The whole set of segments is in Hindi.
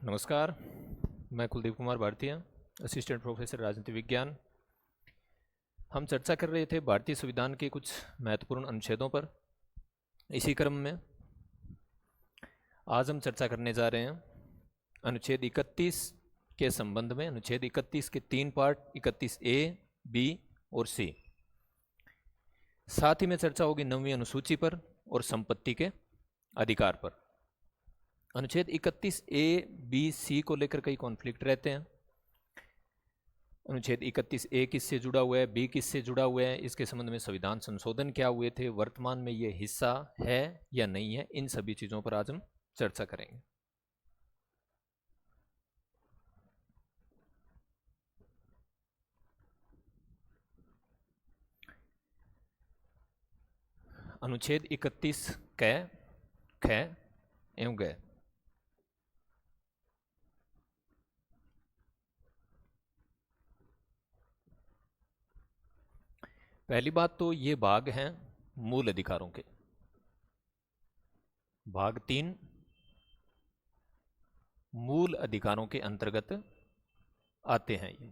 नमस्कार, मैं कुलदीप कुमार भारतीय, असिस्टेंट प्रोफेसर राजनीति विज्ञान। हम चर्चा कर रहे थे भारतीय संविधान के कुछ महत्वपूर्ण अनुच्छेदों पर। इसी क्रम में आज हम चर्चा करने जा रहे हैं अनुच्छेद 31 के संबंध में। अनुच्छेद 31 के 3 पार्ट, 31A, B और C। साथ ही में चर्चा होगी 9वीं अनुसूची पर और संपत्ति के अधिकार पर। अनुच्छेद 31A, B, C को लेकर कई कॉन्फ्लिक्ट रहते हैं। अनुच्छेद 31A किससे जुड़ा हुआ है, B किससे जुड़ा हुआ है, इसके संबंध में संविधान संशोधन क्या हुए थे, वर्तमान में ये हिस्सा है या नहीं है, इन सभी चीजों पर आज हम चर्चा करेंगे। अनुच्छेद 31 क, ख एवं ग। पहली बात तो ये भाग हैं मूल अधिकारों के। भाग 3 मूल अधिकारों के अंतर्गत आते हैं ये।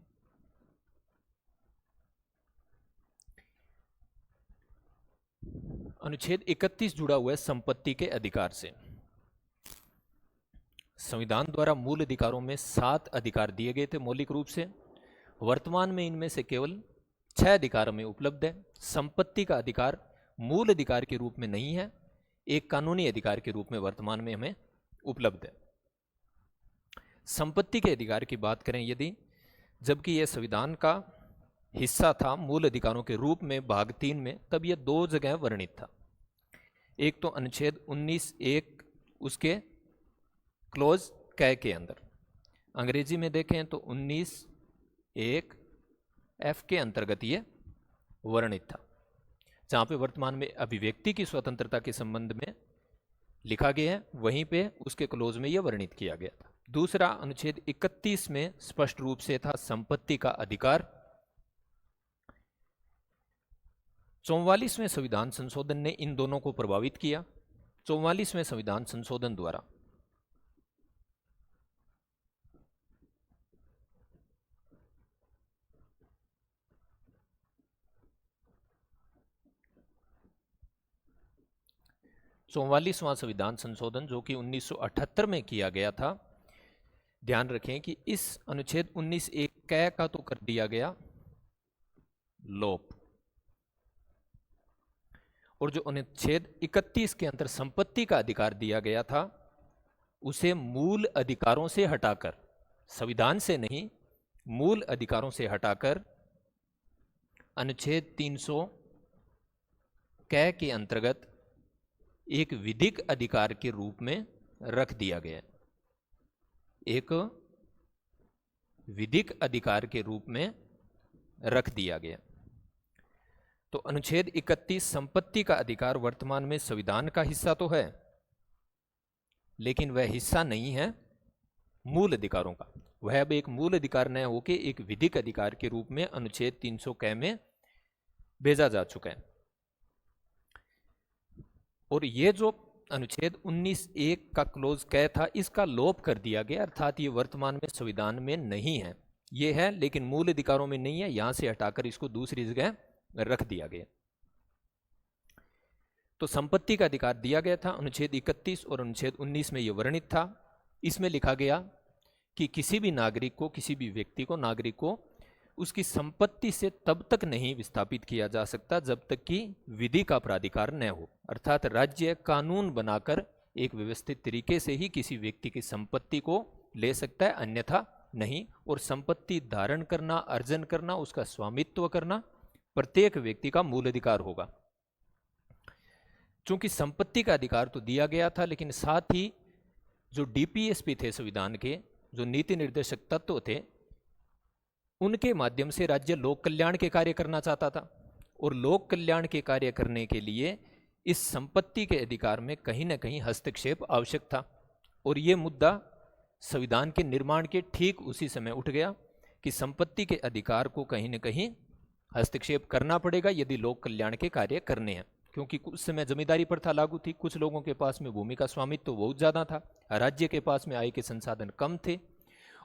अनुच्छेद 31 जुड़ा हुआ है संपत्ति के अधिकार से। संविधान द्वारा मूल अधिकारों में 7 अधिकार दिए गए थे मौलिक रूप से। वर्तमान में इनमें से केवल 6 अधिकार हमें उपलब्ध है। संपत्ति का अधिकार मूल अधिकार के रूप में नहीं है, एक कानूनी अधिकार के रूप में वर्तमान में हमें उपलब्ध है। संपत्ति के अधिकार की बात करें यदि, जबकि यह संविधान का हिस्सा था मूल अधिकारों के रूप में भाग 3 में, तब यह 2 जगह वर्णित था। एक तो अनुच्छेद 19(1) उसके क्लोज क के अंदर, अंग्रेजी में देखें तो 19(1)F के अंतर्गत ये वर्णित था, जहां पे वर्तमान में अभिव्यक्ति की स्वतंत्रता के संबंध में लिखा गया है, वहीं पे उसके क्लोज में यह वर्णित किया गया था। दूसरा, अनुच्छेद 31 में स्पष्ट रूप से था संपत्ति का अधिकार। 44वें संविधान संशोधन ने इन दोनों को प्रभावित किया। 44वें संविधान संशोधन द्वारा संविधान संशोधन जो कि 1978 में किया गया था, ध्यान रखें कि इस अनुच्छेद 19(1) क का तो कर दिया गया लोप, और जो अनुच्छेद 31 के अंदर संपत्ति का अधिकार दिया गया था उसे मूल अधिकारों से हटाकर, संविधान से नहीं, मूल अधिकारों से हटाकर अनुच्छेद 300 क के अंतर्गत एक विधिक अधिकार के रूप में रख दिया गया। एक विधिक अधिकार के रूप में रख दिया गया। तो अनुच्छेद 31 संपत्ति का अधिकार वर्तमान में संविधान का हिस्सा तो है, लेकिन वह हिस्सा नहीं है मूल अधिकारों का। वह अब एक मूल अधिकार न होकर एक विधिक अधिकार के रूप में अनुच्छेद 300 क में भेजा जा चुका है। और ये जो अनुच्छेद 19(1) का क्लोज क था, इसका लोप कर दिया गया, अर्थात ये वर्तमान में संविधान में नहीं है। ये है लेकिन मूल अधिकारों में नहीं है, यहां से हटाकर इसको दूसरी जगह रख दिया गया। तो संपत्ति का अधिकार दिया गया था अनुच्छेद 31 और अनुच्छेद 19 में यह वर्णित था। इसमें लिखा गया कि किसी भी नागरिक को, किसी भी व्यक्ति को, नागरिक को उसकी संपत्ति से तब तक नहीं विस्थापित किया जा सकता जब तक कि विधि का प्राधिकार न हो, अर्थात राज्य कानून बनाकर एक व्यवस्थित तरीके से ही किसी व्यक्ति की संपत्ति को ले सकता है, अन्यथा नहीं। और संपत्ति धारण करना, अर्जन करना, उसका स्वामित्व करना प्रत्येक व्यक्ति का मूल अधिकार होगा। चूंकि संपत्ति का अधिकार तो दिया गया था, लेकिन साथ ही जो डीपीएसपी थे संविधान के, जो नीति निर्देशक तत्व थे, उनके माध्यम से राज्य लोक कल्याण के कार्य करना चाहता था। और लोक कल्याण के कार्य करने के लिए इस संपत्ति के अधिकार में कहीं ना कहीं हस्तक्षेप आवश्यक था। और ये मुद्दा संविधान के निर्माण के ठीक उसी समय उठ गया कि संपत्ति के अधिकार को कहीं ना कहीं हस्तक्षेप करना पड़ेगा यदि लोक कल्याण के कार्य करने हैं, क्योंकि उस समय जमींदारी प्रथा लागू थी, कुछ लोगों के पास में भूमि का स्वामित्व तो बहुत ज़्यादा था, राज्य के पास में आय के संसाधन कम थे,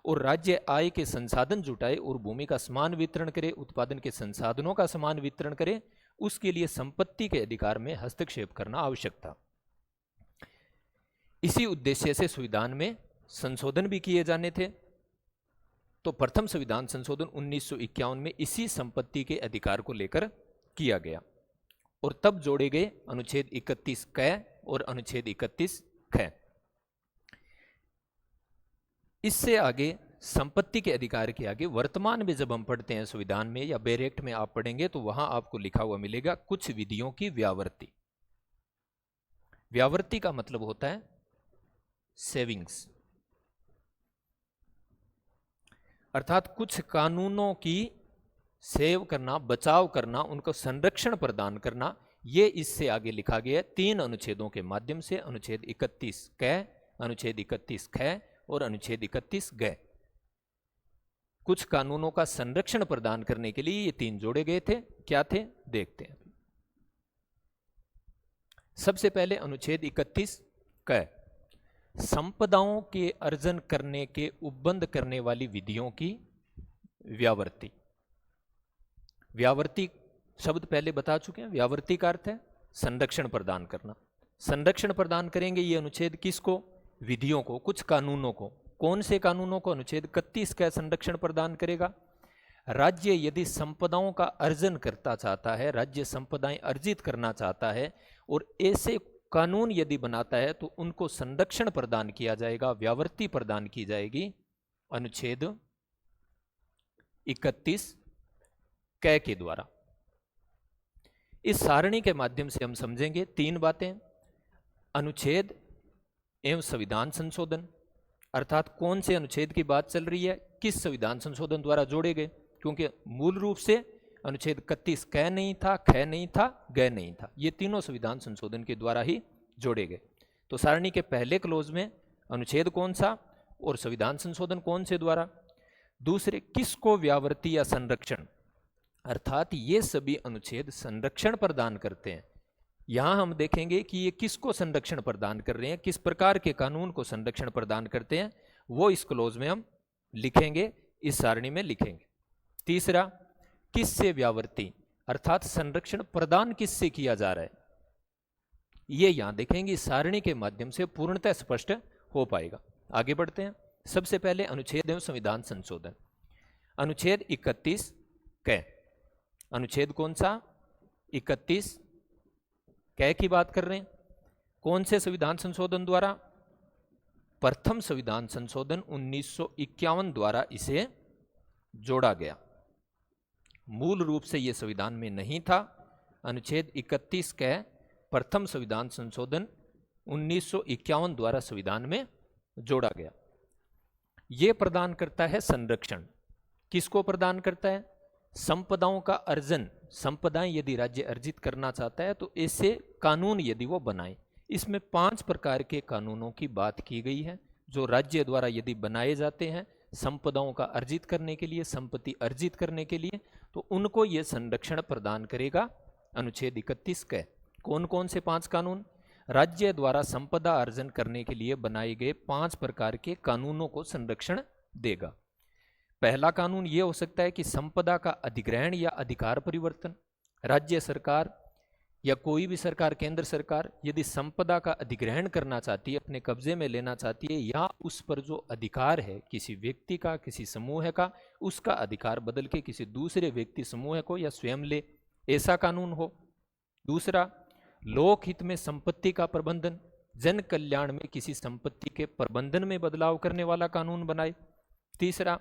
और राज्य आय के संसाधन जुटाए और भूमि का समान वितरण करे, उत्पादन के संसाधनों का समान वितरण करे, उसके लिए संपत्ति के अधिकार में हस्तक्षेप करना आवश्यक था। इसी उद्देश्य से संविधान में संशोधन भी किए जाने थे। तो प्रथम संविधान संशोधन 1951 में इसी संपत्ति के अधिकार को लेकर किया गया, और तब जोड़े गए अनुच्छेद 31 क और अनुच्छेद 31 ख। इससे आगे संपत्ति के अधिकार के आगे वर्तमान में जब हम पढ़ते हैं संविधान में या बैरेक्ट में आप पढ़ेंगे तो वहां आपको लिखा हुआ मिलेगा कुछ विधियों की व्यावृत्ति। व्यावृत्ति का मतलब होता है सेविंग्स, अर्थात कुछ कानूनों की सेव करना, बचाव करना, उनको संरक्षण प्रदान करना। ये इससे आगे लिखा गया है 3 अनुच्छेदों के माध्यम से, अनुच्छेद 31 क, अनुच्छेद 31 ख और अनुच्छेद 31 ग। कुछ कानूनों का संरक्षण प्रदान करने के लिए ये 3 जोड़े गए थे। क्या थे देखते हैं। सबसे पहले अनुच्छेद 31 क, संपदाओं के अर्जन करने के उपबंध करने वाली विधियों की व्यावृत्ति। व्यावृत्ति शब्द पहले बता चुके हैं। व्यावृत्ति का अर्थ है संरक्षण प्रदान करना। संरक्षण प्रदान करेंगे ये अनुच्छेद किसको? विधियों को, कुछ कानूनों को। कौन से कानूनों को? अनुच्छेद 31 का संरक्षण प्रदान करेगा। राज्य यदि संपदाओं का अर्जन करता चाहता है, राज्य संपदाएं अर्जित करना चाहता है और ऐसे कानून यदि बनाता है तो उनको संरक्षण प्रदान किया जाएगा, व्यावृत्ति प्रदान की जाएगी अनुच्छेद 31 क के द्वारा। इस सारणी के माध्यम से हम समझेंगे 3 बातें। अनुच्छेद एवं संविधान संशोधन, अर्थात कौन से अनुच्छेद की बात चल रही है, किस संविधान संशोधन द्वारा जोड़े गए, क्योंकि मूल रूप से अनुच्छेद 31 क नहीं था, ख नहीं था, ग नहीं था। ये तीनों संविधान संशोधन के द्वारा ही जोड़े गए। तो सारणी के पहले क्लोज में अनुच्छेद कौन सा और संविधान संशोधन कौन से द्वारा। दूसरे, किसको व्यावृत्ति या संरक्षण, अर्थात ये सभी अनुच्छेद संरक्षण प्रदान करते हैं। यहां हम देखेंगे कि ये किसको संरक्षण प्रदान कर रहे हैं, किस प्रकार के कानून को संरक्षण प्रदान करते हैं, वो इस क्लोज में हम लिखेंगे, इस सारणी में लिखेंगे। तीसरा, किससे व्यावृत्ति, अर्थात संरक्षण प्रदान किससे किया जा रहा है, ये यहां देखेंगे। सारणी के माध्यम से पूर्णतः स्पष्ट हो पाएगा। आगे बढ़ते हैं। सबसे पहले अनुच्छेद एवं संविधान संशोधन। अनुच्छेद 31 क, अनुच्छेद कौन सा? 31 क की बात कर रहे हैं। कौन से संविधान संशोधन द्वारा? प्रथम संविधान संशोधन 1951 द्वारा इसे जोड़ा गया। मूल रूप से यह संविधान में नहीं था। अनुच्छेद 31 क प्रथम संविधान संशोधन 1951 द्वारा संविधान में जोड़ा गया। यह प्रदान करता है संरक्षण। किसको प्रदान करता है? संपदाओं का अर्जन। संपदाएं यदि राज्य अर्जित करना चाहता है तो ऐसे कानून यदि वो बनाए। इसमें 5 प्रकार के कानूनों की बात की गई है जो राज्य द्वारा यदि बनाए जाते हैं संपदाओं का अर्जित करने के लिए, संपत्ति अर्जित करने के लिए, तो उनको यह संरक्षण प्रदान करेगा अनुच्छेद 31 क। कौन कौन से 5 कानून? राज्य द्वारा संपदा अर्जन करने के लिए बनाए गए 5 प्रकार के कानूनों को संरक्षण देगा। पहला कानून यह हो सकता है कि संपदा का अधिग्रहण या अधिकार परिवर्तन। राज्य सरकार या कोई भी सरकार, केंद्र सरकार यदि संपदा का अधिग्रहण करना चाहती है, अपने कब्जे में लेना चाहती है, या उस पर जो अधिकार है किसी व्यक्ति का, किसी समूह का, उसका अधिकार बदल के किसी दूसरे व्यक्ति समूह को या स्वयं ले, ऐसा कानून हो। दूसरा, लोकहित में संपत्ति का प्रबंधन, जन कल्याण में किसी संपत्ति के प्रबंधन में बदलाव करने वाला कानून बनाए। तीसरा,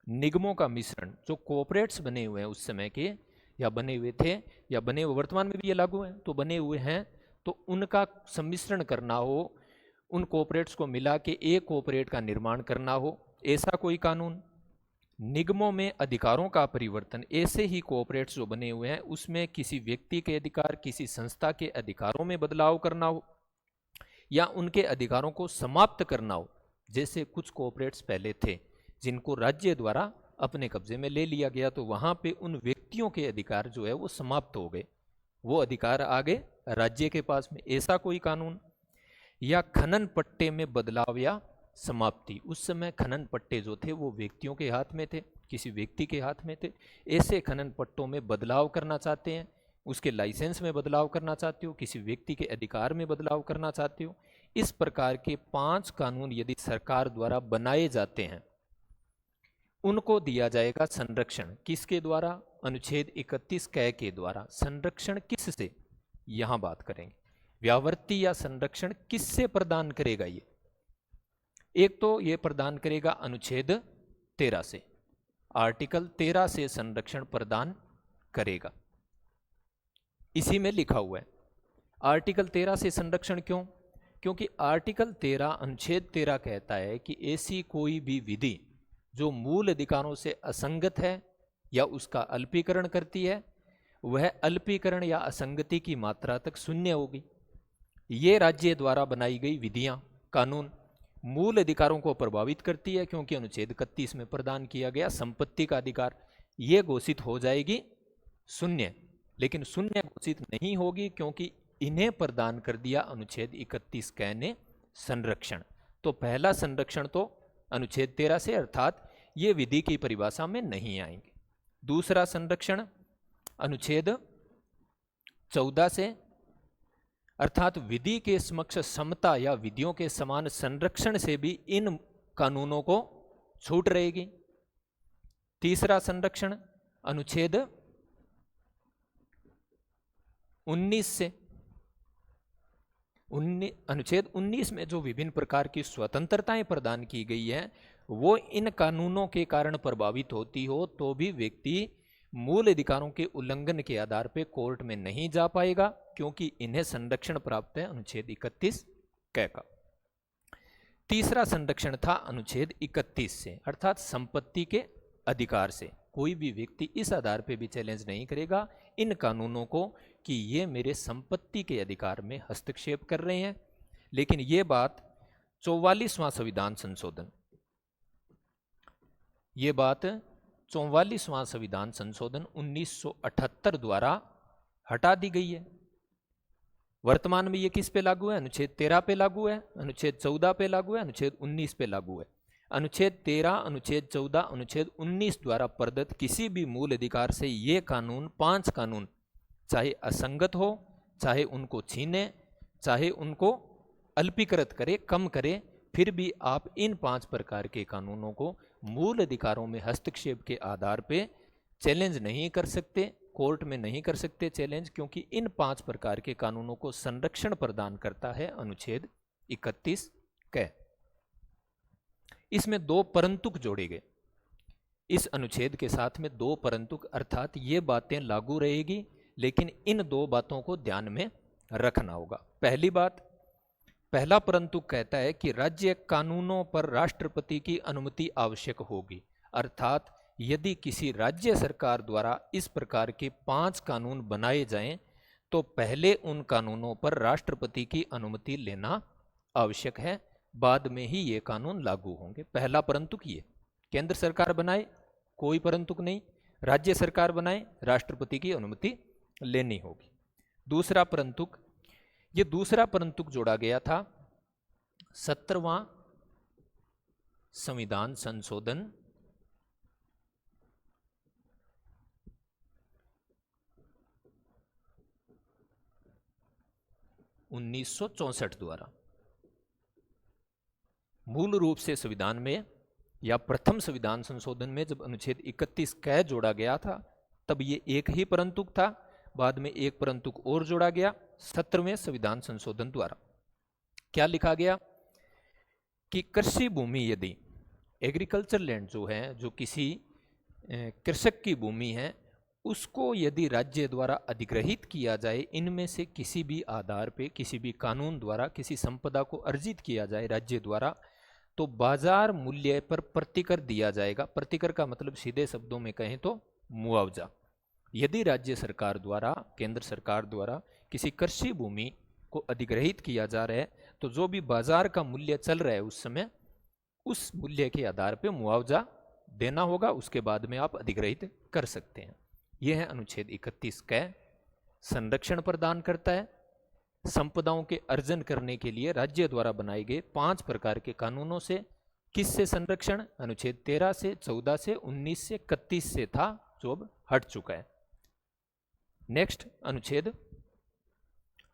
निगमों का मिश्रण, जो कोऑपरेट्स बने हुए हैं उस समय के, या बने हुए थे या बने हुए वर्तमान में भी ये लागू हैं, तो बने हुए हैं, तो उनका सम्मिश्रण करना हो, उन कोऑपरेट्स को मिला के एक कोऑपरेट का निर्माण करना हो, ऐसा कोई कानून। निगमों में अधिकारों का परिवर्तन, ऐसे ही कोऑपरेट्स जो बने हुए हैं उसमें किसी व्यक्ति के अधिकार, किसी संस्था के अधिकारों में बदलाव करना हो या उनके अधिकारों को समाप्त करना हो। जैसे कुछ कोऑपरेट्स पहले थे जिनको राज्य द्वारा अपने कब्जे में ले लिया गया, तो वहां पे उन व्यक्तियों के अधिकार जो है वो समाप्त हो गए, वो अधिकार आगे राज्य के पास में ऐसा कोई कानून, या खनन पट्टे में बदलाव या समाप्ति। उस समय खनन पट्टे जो थे वो व्यक्तियों के हाथ में थे, किसी व्यक्ति के हाथ में थे। ऐसे खनन पट्टों में बदलाव करना चाहते हैं, उसके लाइसेंस में बदलाव करना चाहते हो, किसी व्यक्ति के अधिकार में बदलाव करना चाहते हो, इस प्रकार के 5 कानून यदि सरकार द्वारा बनाए जाते हैं, उनको दिया जाएगा संरक्षण। किसके द्वारा? अनुच्छेद 31 क के द्वारा। संरक्षण किससे, यहां बात करेंगे। व्यावर्ती या संरक्षण किससे प्रदान करेगा ये? एक तो ये प्रदान करेगा अनुच्छेद 13 से, आर्टिकल 13 से संरक्षण प्रदान करेगा। इसी में लिखा हुआ है आर्टिकल 13 से संरक्षण। क्यों? क्योंकि आर्टिकल 13 अनुच्छेद 13 कहता है कि ऐसी कोई भी विधि जो मूल अधिकारों से असंगत है या उसका अल्पीकरण करती है, वह अल्पीकरण या असंगति की मात्रा तक शून्य होगी। ये राज्य द्वारा बनाई गई विधियां, कानून मूल अधिकारों को प्रभावित करती है, क्योंकि अनुच्छेद 31 में प्रदान किया गया संपत्ति का अधिकार, ये घोषित हो जाएगी शून्य। लेकिन शून्य घोषित नहीं होगी, क्योंकि इन्हें प्रदान कर दिया अनुच्छेद 31 क ने संरक्षण। तो पहला संरक्षण तो अनुच्छेद 13 से, अर्थात ये विधि की परिभाषा में नहीं आएंगे। दूसरा संरक्षण अनुच्छेद 14 से, अर्थात विधि के समक्ष समता या विधियों के समान संरक्षण से भी इन कानूनों को छूट रहेगी। तीसरा संरक्षण अनुच्छेद 19 से, अनुच्छेद 19 में जो विभिन्न प्रकार की स्वतंत्रताएं प्रदान की गई है, वो इन कानूनों के कारण प्रभावित होती हो तो भी व्यक्ति मूल अधिकारों के उल्लंघन के आधार पर कोर्ट में नहीं जा पाएगा, क्योंकि इन्हें संरक्षण प्राप्त है अनुच्छेद 31 क का। तीसरा संरक्षण था अनुच्छेद 31 से, अर्थात संपत्ति के अधिकार से। कोई भी व्यक्ति इस आधार पर भी चैलेंज नहीं करेगा इन कानूनों को कि ये मेरे संपत्ति के अधिकार में हस्तक्षेप कर रहे हैं। लेकिन ये बात 44वां संविधान संशोधन, ये बात 44वां संविधान संशोधन 1978 द्वारा हटा दी गई है। वर्तमान में ये किस पे लागू है? अनुच्छेद 13 पे लागू है, अनुच्छेद 14 पे लागू है, अनुच्छेद 19 पे लागू है। अनुच्छेद 13, अनुच्छेद 14, अनुच्छेद 19 द्वारा प्रदत्त किसी भी मूल अधिकार से ये कानून, 5 कानून, चाहे असंगत हो, चाहे उनको छीने, चाहे उनको अल्पीकृत करे, कम करे, फिर भी आप इन 5 प्रकार के कानूनों को मूल अधिकारों में हस्तक्षेप के आधार पे चैलेंज नहीं कर सकते, कोर्ट में नहीं कर सकते चैलेंज, क्योंकि इन 5 प्रकार के कानूनों को संरक्षण प्रदान करता है अनुच्छेद 31 क। इसमें 2 परंतुक जोड़े गए। इस अनुच्छेद के साथ में 2 परंतुक, अर्थात ये बातें लागू रहेगी, लेकिन इन 2 बातों को ध्यान में रखना होगा। पहली बात, पहला परंतुक कहता है कि राज्य कानूनों पर राष्ट्रपति की अनुमति आवश्यक होगी, अर्थात यदि किसी राज्य सरकार द्वारा इस प्रकार के 5 कानून बनाए जाएं तो पहले उन कानूनों पर राष्ट्रपति की अनुमति लेना आवश्यक है, बाद में ही ये कानून लागू होंगे। पहला परंतुक ये, केंद्र सरकार बनाए कोई परंतुक नहीं, राज्य सरकार बनाए राष्ट्रपति की अनुमति लेनी होगी। दूसरा परंतुक, ये दूसरा परंतुक जोड़ा गया था 17वां संविधान संशोधन 1964 द्वारा। मूल रूप से संविधान में या प्रथम संविधान संशोधन में जब अनुच्छेद 31 क जोड़ा गया था तब ये एक ही परंतुक था, बाद में एक परंतुक और जोड़ा गया 17वें संविधान संशोधन द्वारा। क्या लिखा गया कि कृषि भूमि, यदि एग्रीकल्चर लैंड जो है, जो किसी कृषक की भूमि है, उसको यदि राज्य द्वारा अधिग्रहित किया जाए, इनमें से किसी भी आधार पे, किसी भी कानून द्वारा किसी संपदा को अर्जित किया जाए राज्य द्वारा, तो बाजार मूल्य पर प्रतिकर दिया जाएगा। प्रतिकर का मतलब सीधे शब्दों में कहें तो मुआवजा। यदि राज्य सरकार द्वारा, केंद्र सरकार द्वारा किसी कृषि भूमि को अधिग्रहित किया जा रहा है, तो जो भी बाजार का मूल्य चल रहा है उस समय, उस मूल्य के आधार पे मुआवजा देना होगा, उसके बाद में आप अधिग्रहित कर सकते हैं। यह है अनुच्छेद 31 क, संरक्षण प्रदान करता है संपदाओं के अर्जन करने के लिए राज्य द्वारा बनाए गए 5 प्रकार के कानूनों से किससे संरक्षण? अनुच्छेद 13 से, 14 से, 19 से, 31 से था, जो अब हट चुका है। नेक्स्ट अनुच्छेद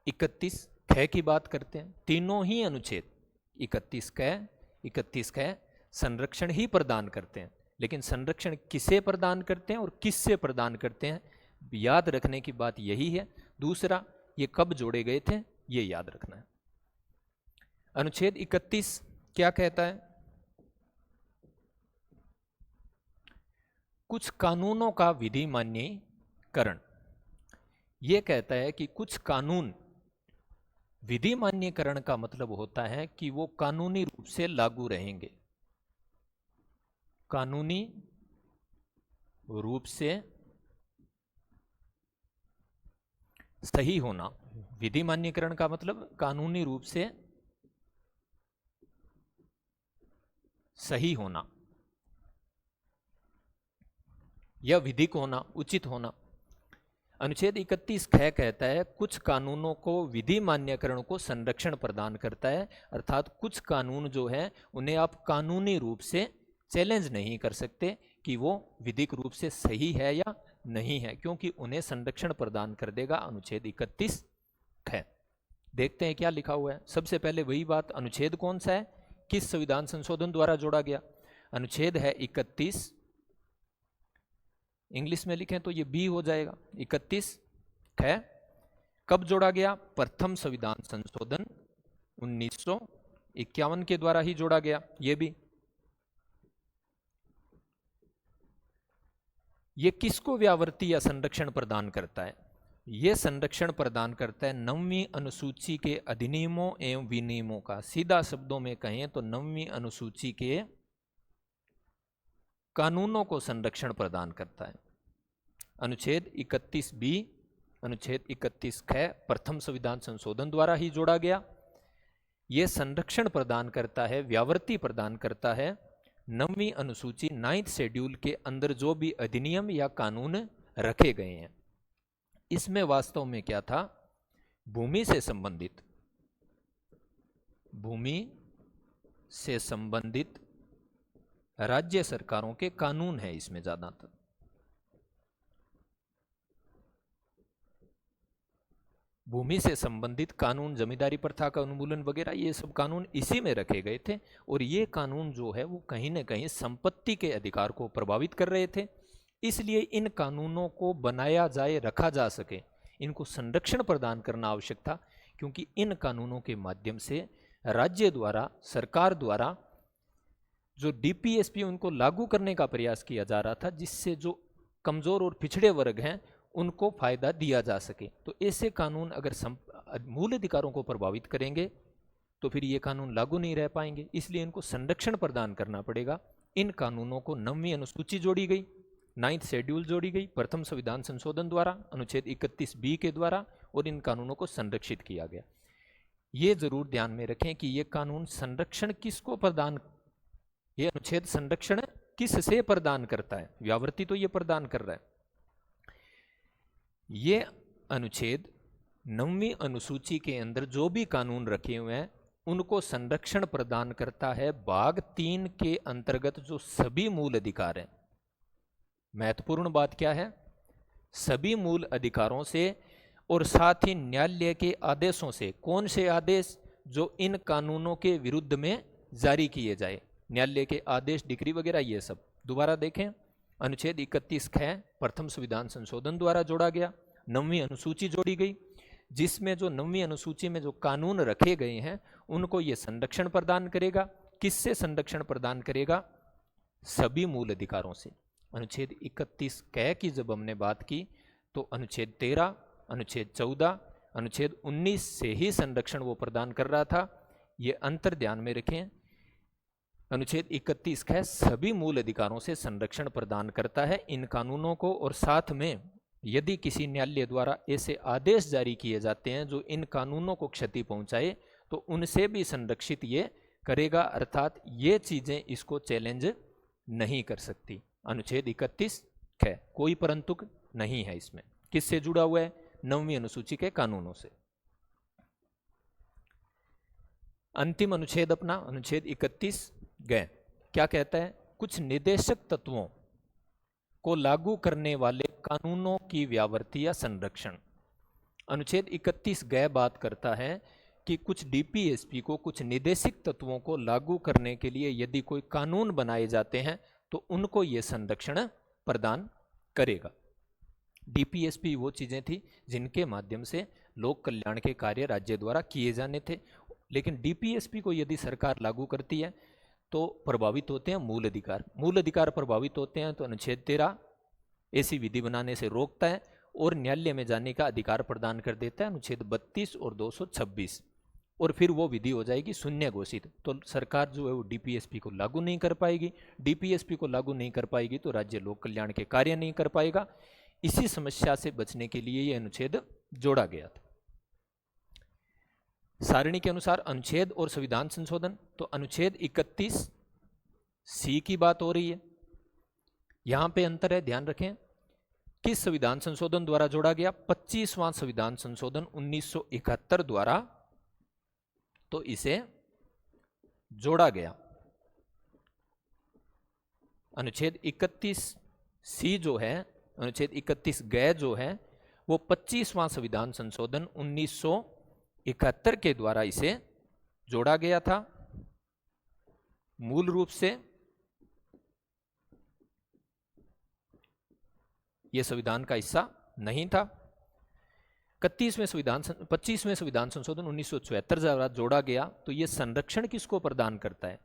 31 ख की बात करते हैं। तीनों ही अनुच्छेद 31 क संरक्षण ही प्रदान करते हैं, लेकिन संरक्षण किसे प्रदान करते हैं और किससे प्रदान करते हैं, याद रखने की बात यही है। दूसरा, ये कब जोड़े गए थे, ये याद रखना है। अनुच्छेद 31 क्या कहता है? कुछ कानूनों का विधि मान्यकरण। यह कहता है कि कुछ कानून विधि मान्यकरण का मतलब होता है कि वो कानूनी रूप से लागू रहेंगे। कानूनी रूप से सही होना। विधि मान्यकरण का मतलब कानूनी रूप से सही होना या विधिक होना, उचित होना। अनुच्छेद 31 ख कहता है कुछ कानूनों को विधि मान्यकरण को संरक्षण प्रदान करता है, अर्थात कुछ कानून जो है उन्हें आप कानूनी रूप से चैलेंज नहीं कर सकते कि वो विधिक रूप से सही है या नहीं है, क्योंकि उन्हें संरक्षण प्रदान कर देगा अनुच्छेद 31 ख। देखते हैं क्या लिखा हुआ है। सबसे पहले वही बात, अनुच्छेद कौन सा है, किस संविधान संशोधन द्वारा जोड़ा गया? अनुच्छेद है 31, इंग्लिश में लिखें तो ये बी हो जाएगा। 31 ख कब जोड़ा गया? प्रथम संविधान संशोधन 1951 के द्वारा ही जोड़ा गया। ये भी, ये किसको व्यावर्ती या संरक्षण प्रदान करता है? ये संरक्षण प्रदान करता है 9वीं अनुसूची के अधिनियमों एवं विनियमों का। सीधा शब्दों में कहें तो 9वीं अनुसूची के कानूनों को संरक्षण प्रदान करता है। अनुच्छेद 31 बी, अनुच्छेद 31 ख प्रथम संविधान संशोधन द्वारा ही जोड़ा गया। यह संरक्षण प्रदान करता है, व्यावर्ती प्रदान करता है 9वीं अनुसूची 9th शेड्यूल के अंदर जो भी अधिनियम या कानून रखे गए हैं। इसमें वास्तव में क्या था? भूमि से संबंधित राज्य सरकारों के कानून है इसमें ज्यादातर। भूमि से संबंधित कानून, जमींदारी प्रथा का उन्मूलन वगैरह, ये सब कानून इसी में रखे गए थे। और ये कानून जो है वो कहीं ना कहीं संपत्ति के अधिकार को प्रभावित कर रहे थे। इसलिए इन कानूनों को बनाया जाए, रखा जा सके, इनको संरक्षण प्रदान करना आवश्यक था, क्योंकि इन कानूनों के माध्यम से राज्य द्वारा, सरकार द्वारा जो डीपीएसपी उनको लागू करने का प्रयास किया जा रहा था, जिससे जो कमजोर और पिछड़े वर्ग हैं उनको फायदा दिया जा सके। तो ऐसे कानून अगर मूल अधिकारों को प्रभावित करेंगे तो फिर ये कानून लागू नहीं रह पाएंगे। इसलिए इनको संरक्षण प्रदान करना पड़ेगा। इन कानूनों को 9वीं अनुसूची जोड़ी गई, 9th शेड्यूल जोड़ी गई प्रथम संविधान संशोधन द्वारा, अनुच्छेद 31 बी के द्वारा, और इन कानूनों को संरक्षित किया गया। ये जरूर ध्यान में रखें कि ये कानून संरक्षण किसको प्रदान, ये अनुच्छेद संरक्षण किससे प्रदान करता है? व्यावर्ती तो ये प्रदान कर रहा है। ये अनुच्छेद 9वीं अनुसूची के अंदर जो भी कानून रखे हुए हैं उनको संरक्षण प्रदान करता है भाग 3 के अंतर्गत जो सभी मूल अधिकार हैं। महत्वपूर्ण बात क्या है? सभी मूल अधिकारों से और साथ ही न्यायालय के आदेशों से। कौन से आदेश? जो इन कानूनों के विरुद्ध में जारी किए जाए, न्यायालय के आदेश, डिक्री वगैरह, ये सब। दोबारा देखें, अनुच्छेद 31 ख प्रथम संविधान संशोधन द्वारा जोड़ा गया, 9वीं अनुसूची जोड़ी गई, जिसमें जो 9वीं अनुसूची में जो कानून रखे गए हैं उनको ये संरक्षण प्रदान करेगा। किससे संरक्षण प्रदान करेगा? सभी मूल अधिकारों से। अनुच्छेद 31 क की जब हमने बात की तो अनुच्छेद 13, अनुच्छेद 14, अनुच्छेद 19 से ही संरक्षण वो प्रदान कर रहा था। ये अंतर ध्यान में रखें। अनुच्छेद 31 ख सभी मूल अधिकारों से संरक्षण प्रदान करता है इन कानूनों को, और साथ में यदि किसी न्यायालय द्वारा ऐसे आदेश जारी किए जाते हैं जो इन कानूनों को क्षति पहुंचाए तो उनसे भी संरक्षित ये करेगा, अर्थात ये चीजें इसको चैलेंज नहीं कर सकती। अनुच्छेद 31 ख कोई परंतुक नहीं है इसमें। किससे जुड़ा हुआ है? 9वीं अनुसूची के कानूनों से। अंतिम अनुच्छेद अपना अनुच्छेद 31 गए, क्या कहता है? कुछ निदेशक तत्वों को लागू करने वाले कानूनों की व्यावृत्ति या संरक्षण। अनुच्छेद 31 गए बात करता है कि कुछ डीपीएसपी को, कुछ निदेशिक तत्वों को लागू करने के लिए यदि कोई कानून बनाए जाते हैं तो उनको ये संरक्षण प्रदान करेगा। डीपीएसपी वो चीजें थी जिनके माध्यम से लोक कल्याण के कार्य राज्य द्वारा किए जाने थे, लेकिन डीपीएसपी को यदि सरकार लागू करती है तो प्रभावित होते हैं मूल अधिकार। मूल अधिकार प्रभावित होते हैं तो अनुच्छेद 13 ऐसी विधि बनाने से रोकता है और न्यायालय में जाने का अधिकार प्रदान कर देता है, अनुच्छेद 32 और 226, और फिर वो विधि हो जाएगी शून्य घोषित। तो सरकार जो है वो डीपीएसपी को लागू नहीं कर पाएगी। डीपीएसपी को लागू नहीं कर पाएगी तो राज्य लोक कल्याण के कार्य नहीं कर पाएगा। इसी समस्या से बचने के लिए यह अनुच्छेद जोड़ा गया था। सारणी के अनुसार अनुच्छेद और संविधान संशोधन, तो अनुच्छेद 31 सी की बात हो रही है। यहां पे अंतर है, ध्यान रखें। किस संविधान संशोधन द्वारा जोड़ा गया? 25वां संविधान संशोधन 1971 द्वारा तो इसे जोड़ा गया। अनुच्छेद 31 सी जो है, अनुच्छेद 31 गए जो है, वो 25वां संविधान संशोधन 1971 के द्वारा इसे जोड़ा गया था। मूल रूप से यह संविधान का हिस्सा नहीं था। 25वें संविधान संशोधन 1974 द्वारा जोड़ा गया तो यह संरक्षण किसको प्रदान करता है?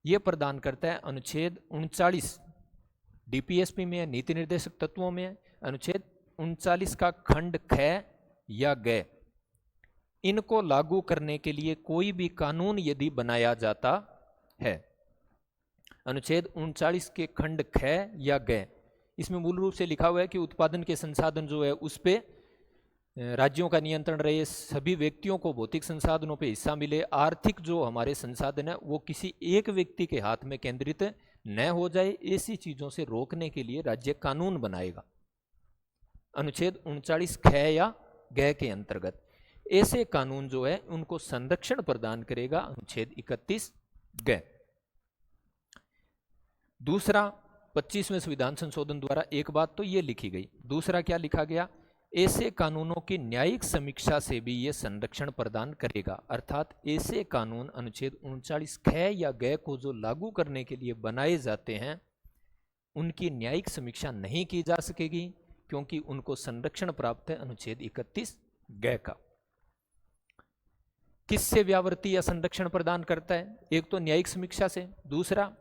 यह प्रदान करता है अनुच्छेद 39 डीपीएसपी में, नीति निर्देशक तत्वों में, अनुच्छेद 39 का खंड ख या ग, इनको लागू करने के लिए कोई भी कानून यदि बनाया जाता है, अनुच्छेद 39 के खंड ख या ग, इसमें मूल रूप से लिखा हुआ है कि उत्पादन के संसाधन जो है उस पे राज्यों का नियंत्रण रहे, सभी व्यक्तियों को भौतिक संसाधनों पे हिस्सा मिले, आर्थिक जो हमारे संसाधन है वो किसी एक व्यक्ति के हाथ में केंद्रित न हो जाए, ऐसी चीजों से रोकने के लिए राज्य कानून बनाएगा। अनुच्छेद 39 ख या ग के अंतर्गत ऐसे कानून जो है उनको संरक्षण प्रदान करेगा अनुच्छेद 31 ग। दूसरा, 25वें संविधान संशोधन द्वारा एक बात तो ये लिखी गई, दूसरा क्या लिखा गया? ऐसे कानूनों की न्यायिक समीक्षा से भी ये संरक्षण प्रदान करेगा। अर्थात ऐसे कानून अनुच्छेद 39 ख या ग को जो लागू करने के लिए बनाए जाते हैं उनकी न्यायिक समीक्षा नहीं की जा सकेगी क्योंकि उनको संरक्षण प्राप्त है अनुच्छेद 31 ग का। किससे व्यावृत्ति या संरक्षण प्रदान करता है? एक तो न्यायिक समीक्षा से, दूसरा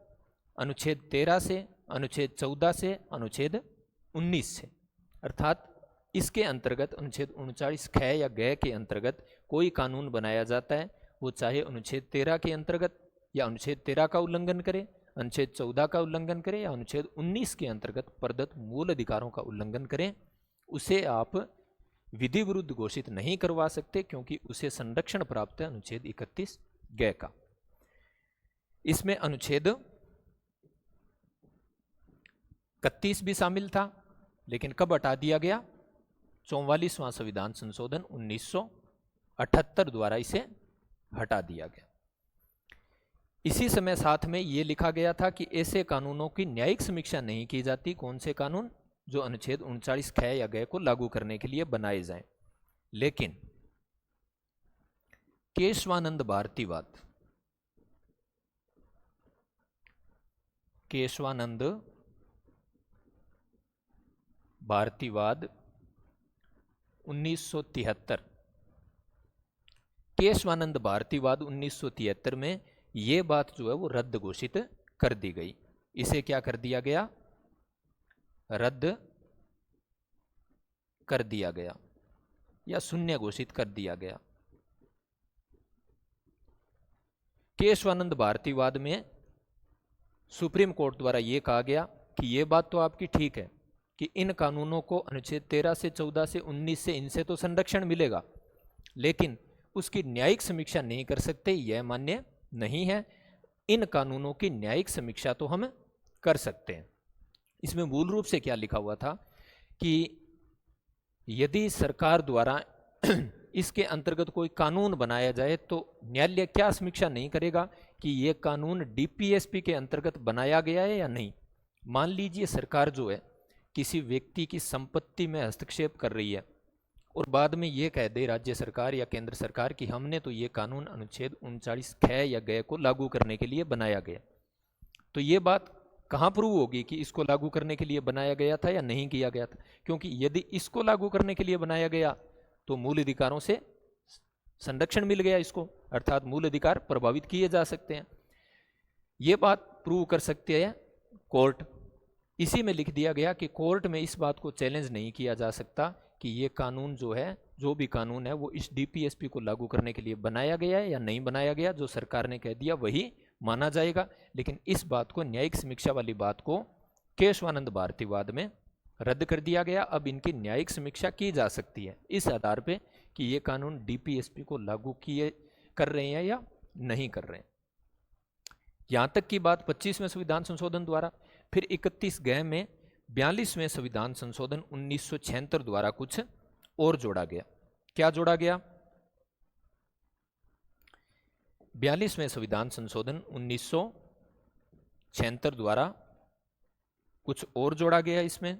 अनुच्छेद 13 से, अनुच्छेद 14 से, अनुच्छेद 19 से। अर्थात इसके अंतर्गत अनुच्छेद 39 ख या ग के अंतर्गत कोई कानून बनाया जाता है, वो चाहे अनुच्छेद 13 के अंतर्गत या अनुच्छेद 13 का उल्लंघन करे, अनुच्छेद 14 का उल्लंघन करे या अनुच्छेद 19 के अंतर्गत प्रदत्त मूल अधिकारों का उल्लंघन करें, उसे आप विधि विरुद्ध घोषित नहीं करवा सकते क्योंकि उसे संरक्षण प्राप्त है अनुच्छेद 31 ग का। इसमें अनुच्छेद 31 भी शामिल था, लेकिन कब हटा दिया गया? 44वां संविधान संशोधन 1978 द्वारा इसे हटा दिया गया। इसी समय साथ में यह लिखा गया था कि ऐसे कानूनों की न्यायिक समीक्षा नहीं की जाती। कौन से कानून? जो अनुच्छेद 39 ख या ग को लागू करने के लिए बनाए जाएं। लेकिन केशवानंद भारतीवाद, केशवानंद भारतीवाद 1973, केशवानंद भारतीवाद 1973 में यह बात जो है वो रद्द घोषित कर दी गई। इसे क्या कर दिया गया? रद्द कर दिया गया या शून्य घोषित कर दिया गया। केशवानंद भारतीवाद में सुप्रीम कोर्ट द्वारा यह कहा गया कि यह बात तो आपकी ठीक है कि इन कानूनों को अनुच्छेद 13 से 14 से 19 से इनसे तो संरक्षण मिलेगा, लेकिन उसकी न्यायिक समीक्षा नहीं कर सकते, यह मान्य नहीं है। इन कानूनों की न्यायिक समीक्षा तो हम कर सकते हैं। इसमें मूल रूप से क्या लिखा हुआ था कि यदि सरकार द्वारा इसके अंतर्गत कोई कानून बनाया जाए तो न्यायालय क्या समीक्षा नहीं करेगा कि ये कानून डीपीएसपी के अंतर्गत बनाया गया है या नहीं। मान लीजिए सरकार जो है किसी व्यक्ति की संपत्ति में हस्तक्षेप कर रही है और बाद में ये कह दे राज्य सरकार या केंद्र सरकार कि हमने तो ये कानून अनुच्छेद 39 ख या ग को लागू करने के लिए बनाया गया, तो ये बात कहाँ प्रूव होगी कि इसको लागू करने के लिए बनाया गया था या नहीं किया गया था? क्योंकि यदि इसको लागू करने के लिए बनाया गया तो मूल अधिकारों से संरक्षण मिल गया इसको, अर्थात मूल अधिकार प्रभावित किए जा सकते हैं। ये बात प्रूव कर सकते हैं कोर्ट। इसी में लिख दिया गया कि कोर्ट में इस बात को चैलेंज नहीं किया जा सकता कि ये कानून जो है, जो भी कानून है वो इस डीपीएसपी को लागू करने के लिए बनाया गया है या नहीं बनाया गया। जो सरकार ने कह दिया वही माना जाएगा। लेकिन इस बात को, न्यायिक समीक्षा वाली बात को केशवानंद भारतीवाद में रद्द कर दिया गया। अब इनकी न्यायिक समीक्षा की जा सकती है इस आधार पे कि ये कानून डीपीएसपी को लागू कर रहे हैं या नहीं कर रहे हैं। यहां तक की बात 25वें संविधान संशोधन द्वारा। फिर 31 ग में 42वें संविधान संशोधन 1976 द्वारा कुछ और जोड़ा गया। क्या जोड़ा गया? 42वें संविधान संशोधन 1976 द्वारा कुछ और जोड़ा गया। इसमें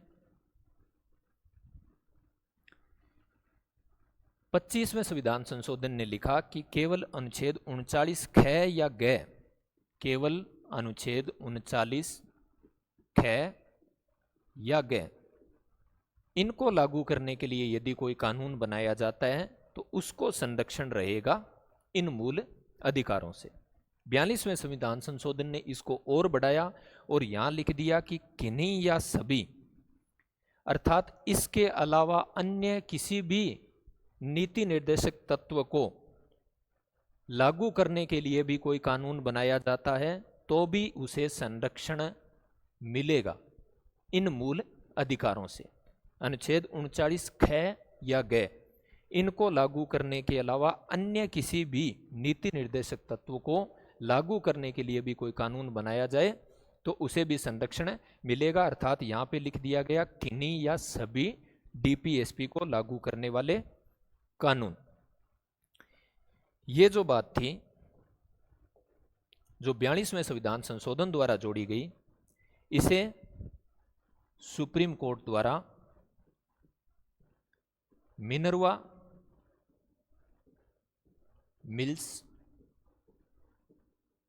25वें संविधान संशोधन ने लिखा कि केवल अनुच्छेद 39 ख या ग, केवल अनुच्छेद 39 ख या ग, इनको लागू करने के लिए यदि कोई कानून बनाया जाता है तो उसको संरक्षण रहेगा इन मूल अधिकारों से। 42वें संविधान संशोधन ने इसको और बढ़ाया और यहां लिख दिया कि किन्हीं या सभी, अर्थात इसके अलावा अन्य किसी भी नीति निर्देशक तत्व को लागू करने के लिए भी कोई कानून बनाया जाता है तो भी उसे संरक्षण मिलेगा इन मूल अधिकारों से। अनुच्छेद 39 ख या ग, इनको लागू करने के अलावा अन्य किसी भी नीति निर्देशक तत्व को लागू करने के लिए भी कोई कानून बनाया जाए तो उसे भी संरक्षण मिलेगा। अर्थात यहां पे लिख दिया गया किन्हीं या सभी डीपीएसपी को लागू करने वाले कानून। ये जो बात थी जो 42वें संविधान संशोधन द्वारा जोड़ी गई, इसे सुप्रीम कोर्ट द्वारा मिनर्वा मिल्स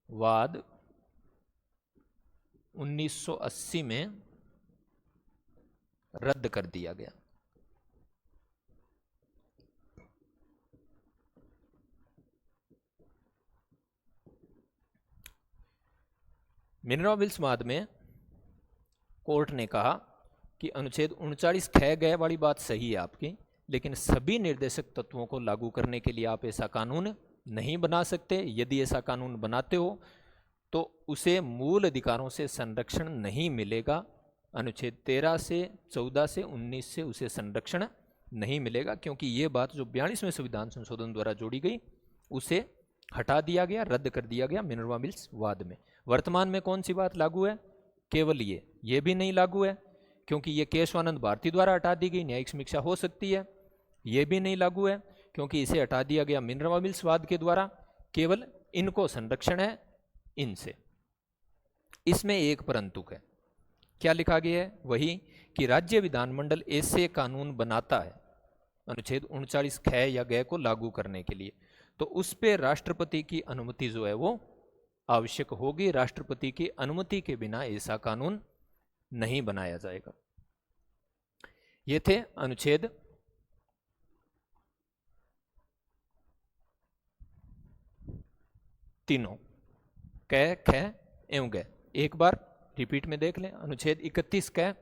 वाद 1980 में रद्द कर दिया गया। मिनर्वा मिल्स वाद में कोर्ट ने कहा कि अनुच्छेद 39 ख ग वाली बात सही है आपकी, लेकिन सभी निर्देशक तत्वों को लागू करने के लिए आप ऐसा कानून नहीं बना सकते। यदि ऐसा कानून बनाते हो तो उसे मूल अधिकारों से संरक्षण नहीं मिलेगा। अनुच्छेद 13 से 14 से 19 से उसे संरक्षण नहीं मिलेगा, क्योंकि ये बात जो 42वें संविधान संशोधन द्वारा जोड़ी गई उसे हटा दिया गया, रद्द कर दिया गया मिनर्वा मिल्स वाद में। वर्तमान में कौन सी बात लागू है? केवल ये भी नहीं लागू है क्योंकि ये केशवानंद भारती द्वारा हटा दी गई, न्यायिक समीक्षा हो सकती है। ये भी नहीं लागू है क्योंकि इसे हटा दिया गया मिनर्वा मिल्स वाद के द्वारा, केवल इनको संरक्षण है इनसे। इसमें एक परंतुक है। क्या लिखा गया है? वही कि राज्य विधानमंडल ऐसे कानून बनाता है अनुच्छेद 39 ख या ग को लागू करने के लिए, तो उस पे राष्ट्रपति की अनुमति जो है वो आवश्यक होगी। राष्ट्रपति की अनुमति के बिना ऐसा कानून नहीं बनाया जाएगा। ये थे अनुच्छेद 3 क, ख एवं ग। एक बार रिपीट में देख लें। अनुच्छेद 31 क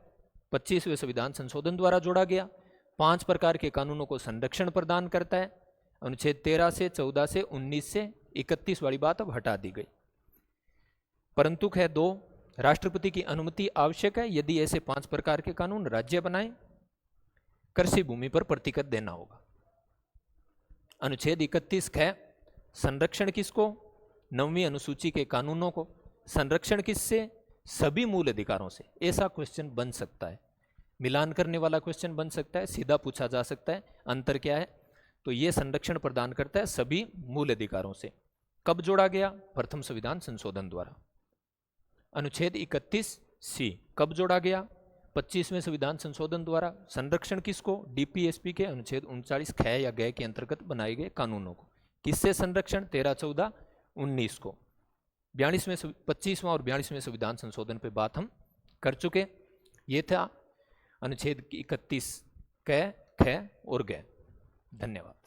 25वें संविधान संशोधन द्वारा जोड़ा गया, 5 प्रकार के कानूनों को संरक्षण प्रदान करता है। अनुच्छेद 13 से 14 से 19 से 31 वाली बात अब हटा दी गई। परंतु है 2, राष्ट्रपति की अनुमति आवश्यक है यदि ऐसे 5 प्रकार के कानून राज्य बनाए। कृषि भूमि पर प्रतिकर देना होगा। अनुच्छेद 31 ख, संरक्षण किसको? 9वीं अनुसूची के कानूनों को। संरक्षण किससे? सभी मूल अधिकारों से। ऐसा क्वेश्चन बन सकता है, मिलान करने वाला क्वेश्चन बन सकता है, सीधा पूछा जा सकता है। अंतर क्या है? तो ये संरक्षण प्रदान करता है सभी मूल अधिकारों से। कब जोड़ा गया? प्रथम संविधान संशोधन द्वारा। अनुच्छेद 31C कब जोड़ा गया? 25वें संविधान संशोधन द्वारा। संरक्षण किसको? डीपीएसपी के अनुच्छेद 39 ख या ग के अंतर्गत बनाए गए कानूनों को। किससे संरक्षण? 13, 14, 19 को। 25वां और 42वें संविधान संशोधन पे बात हम कर चुके। ये था अनुच्छेद 31 क, ख और ग। धन्यवाद।